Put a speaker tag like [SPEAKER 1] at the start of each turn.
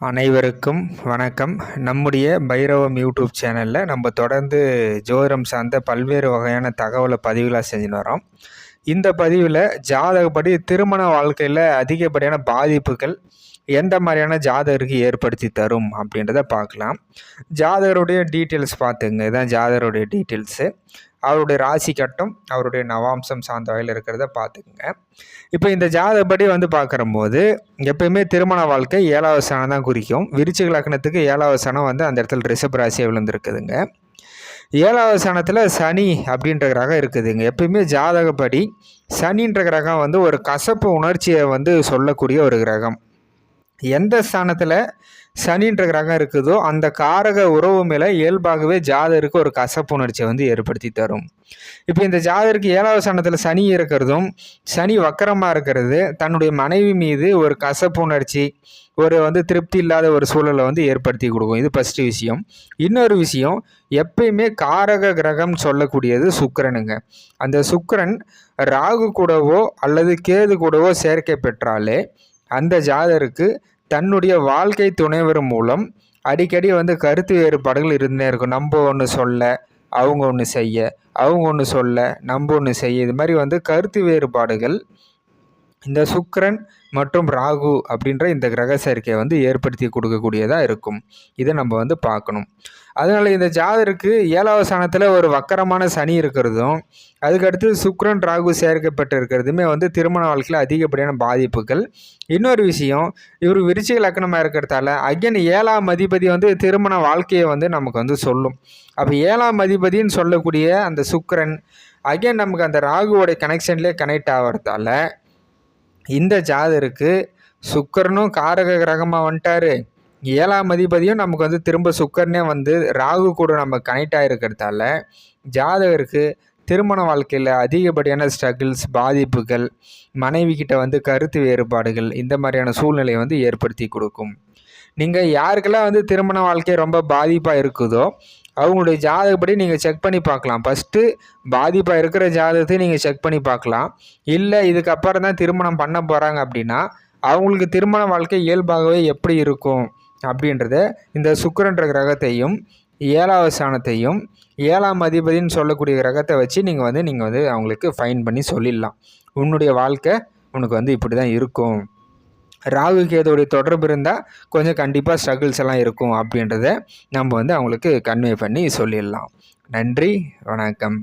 [SPEAKER 1] அனைவருக்கும் வணக்கம். நம்முடைய பைரவம் யூடியூப் சேனலில் நம்ம தொடர்ந்து ஜோதிடம் சார்ந்த பல்வேறு வகையான தகவலை பதிவுகளாக செஞ்சுன்னு வரோம். இந்த பதிவில் ஜாதகப்படி திருமண வாழ்க்கையில் அதிகப்படியான பாதிப்புகள் எந்த மாதிரியான ஜாதகருக்கு ஏற்படுத்தி தரும் அப்படின்றத பார்க்கலாம். ஜாதகருடைய டீட்டெயில்ஸ் பார்த்துங்க. இதுதான் ஜாதகருடைய டீட்டெயில்ஸு. அவருடைய ராசி கட்டம், அவருடைய நவாம்சம் சார்ந்த வகையில் இருக்கிறத பார்த்துக்குங்க. இப்போ இந்த ஜாதகப்படி பார்க்குறம்போது எப்பயுமே திருமண வாழ்க்கை 7வது ஸ்தானம் தான் குறிக்கும். விருச்சிக லக்னத்துக்கு 7வது ஸ்தானம் அந்த இடத்துல ரிஷப ராசியாக விழுந்திருக்குதுங்க. 7வது ஸ்தானத்தில் சனி அப்படின்ற கிரகம் இருக்குதுங்க. எப்பயுமே ஜாதகப்படி சனின்ற கிரகம் ஒரு கசப்பு உணர்ச்சியை சொல்லக்கூடிய ஒரு கிரகம். எந்த ஸ்தானத்தில் சனின்ற கிரகம் இருக்குதோ அந்த காரக உறவு மேலே இயல்பாகவே ஜாதகருக்கு ஒரு கசப்பு உணர்ச்சியை ஏற்படுத்தி தரும். இப்போ இந்த ஜாதகருக்கு 7வது ஸ்தானத்தில் சனி இருக்கிறதும், சனி வக்கரமாக இருக்கிறது தன்னுடைய மனைவி மீது ஒரு கசப்பு உணர்ச்சி, ஒரு திருப்தி இல்லாத ஒரு சூழலை ஏற்படுத்தி கொடுக்கும். இது ஃபஸ்ட்டு விஷயம். இன்னொரு விஷயம், எப்பயுமே காரக கிரகம் சொல்லக்கூடியது சுக்கிரனுங்க. அந்த சுக்கிரன் ராகு கூடவோ அல்லது கேது கூடவோ சேர்க்கை பெற்றாலே அந்த ஜாதகருக்கு தன்னுடைய வாழ்க்கை துணைவர் மூலம் அடிக்கடி கருத்து வேறுபாடுகள் இருந்தே இருக்கும். நம்ம ஒன்று சொல்ல, அவங்க ஒன்று செய்ய, அவங்க ஒன்று சொல்ல, நம்ம ஒன்று செய்ய, இது மாதிரி கருத்து வேறுபாடுகள் இந்த சுக்கிரன் மற்றும் ராகு அப்படின்ற இந்த கிரக சேர்க்கையை ஏற்படுத்தி கொடுக்கக்கூடியதாக இருக்கும். இதை நம்ம பார்க்கணும். அதனால் இந்த ஜாதகருக்கு 7வது ஸ்தானத்தில் ஒரு வக்கரமான சனி இருக்கிறதும், அதுக்கடுத்து சுக்கிரன் ராகு சேர்க்கப்பட்டு இருக்கிறதுமே திருமண வாழ்க்கையில் அதிகப்படியான பாதிப்புகள். இன்னொரு விஷயம், இவர் விருச்சிக லக்னமாக இருக்கிறதால அகைன் 7ஆம் அதிபதி திருமண வாழ்க்கையை நமக்கு சொல்லும். அப்போ 7ஆம் அதிபதின்னு சொல்லக்கூடிய அந்த சுக்கிரன் அகைன் நமக்கு அந்த ராகுவோடைய கனெக்ஷன்லேயே கனெக்ட் ஆகிறதால இந்த ஜாதகருக்கு சுக்கிரனும் காரக கிரகமாக வந்துட்டார். 7ஆம் அதிபதியும் நமக்கு திரும்ப சுக்கரனே ராகு கூட நம்ம கனெக்ட் ஆகிருக்கிறதால ஜாதகருக்கு திருமண வாழ்க்கையில் அதிகப்படியான ஸ்ட்ரகிள்ஸ், பாதிப்புகள், மனைவி கிட்ட கருத்து வேறுபாடுகள், இந்த மாதிரியான சூழ்நிலையை ஏற்படுத்தி கொடுக்கும். நீங்கள் யாருக்கெல்லாம் திருமண வாழ்க்கை ரொம்ப பாதிப்பாக இருக்குதோ அவங்களுடைய ஜாதகப்படி நீங்கள் செக் பண்ணி பார்க்கலாம். ஃபஸ்ட்டு பாதிப்பாக இருக்கிற ஜாதகத்தை நீங்கள் செக் பண்ணி பார்க்கலாம். இல்லை இதுக்கப்புறம் தான் திருமணம் பண்ண போகிறாங்க அப்படின்னா அவங்களுக்கு திருமண வாழ்க்கை இயல்பாகவே எப்படி இருக்கும் அப்படின்றத இந்த சுக்கிரன்ற கிரகத்தையும் 7வது ஸ்தானத்தையும் 7ஆம் அதிபதினு சொல்லக்கூடிய கிரகத்தை வச்சு நீங்கள் அவங்களுக்கு ஃபைன் பண்ணி சொல்லிடலாம். உன்னுடைய வாழ்க்கை உனக்கு இப்படி தான் இருக்கும். ராகு கேதுவுடைய தொடர்பு இருந்தால் கொஞ்சம் கண்டிப்பாக ஸ்ட்ரகிள்ஸ் எல்லாம் இருக்கும் அப்படின்றத நம்ம அவங்களுக்கு கன்வே பண்ணி சொல்லிடலாம். நன்றி, வணக்கம்.